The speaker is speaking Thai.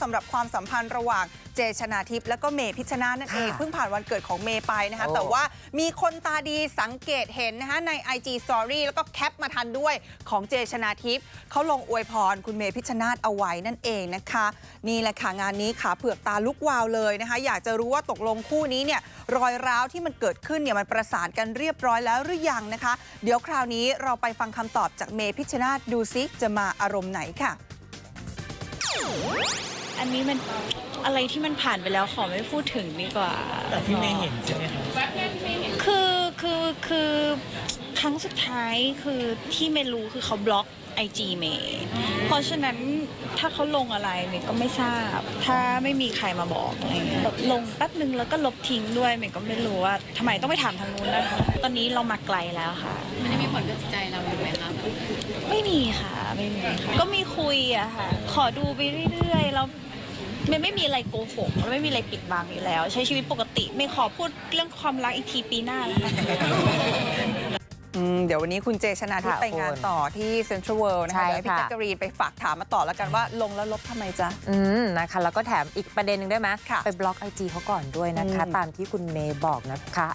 สำหรับความสัมพันธ์ระหว่างเจชนาทิพย์และก็เมพิชชนาธิ์นั่นเองเพิ่งผ่านวันเกิดของเมย์ไปนะคะแต่ว่ามีคนตาดีสังเกตเห็นนะคะใน IG Story แล้วก็แคปมาทันด้วยของเจชนาทิพย์เขาลงอวยพรคุณเมพิชชนาธิ์เอาไว้นั่นเองนะคะนี่แหละค่ะงานนี้ขาเผือกตาลุกวาวเลยนะคะอยากจะรู้ว่าตกลงคู่นี้เนี่ยรอยร้าวที่มันเกิดขึ้นเนี่ยมันประสานกันเรียบร้อยแล้วหรือยังนะคะเดี๋ยวคราวนี้เราไปฟังคำตอบจากเมพิชชนาธิ์ดูซิจะมาอารมณ์ไหนค่ะอันนี้มันอะไรที่มันผ่านไปแล้วขอไม่พูดถึงดีกว่าแต่ที่เมย์เห็นใช่ไหมคะคือครั้งสุดท้ายคือที่เมย์รู้คือเขาบล็อกIG เมย์เพราะฉะนั้นถ้าเขาลงอะไรเมย์ก็ไม่ทราบถ้าไม่มีใครมาบอกอะไรเงี้ยลงแป๊บนึงแล้วก็ลบทิ้งด้วยเมย์ก็ไม่รู้ว่าทำไมต้องไปถามทางนู้นนะคะตอนนี้เรามาไกลแล้วค่ะมันจะมีผลกับจิตใจเราไหมคะไม่มีค่ะไม่มีค่ะก็มีคุยอะค่ะขอดูไปเรื่อยๆแล้วไม่มีอะไรโกหกไม่มีอะไรปิดบังอยู่แล้วใช้ชีวิตปกติไม่ขอพูดเรื่องความรักอีกทีปีหน้าแล้วกันเดี๋ยววันนี้คุณเจชนาทิพย์ไปงานต่อที่เซ็นทรัลเวิลด์นะคะเดี๋ยวให้พี่แจ๊กกะรีนไปฝากถามมาต่อแล้วกันว่าลงแล้วลบทำไมจ๊ะนะคะแล้วก็แถมอีกประเด็นหนึ่งได้ไหมไปบล็อกIG เขาก่อนด้วยนะคะตามที่คุณเมย์บอกนะคะ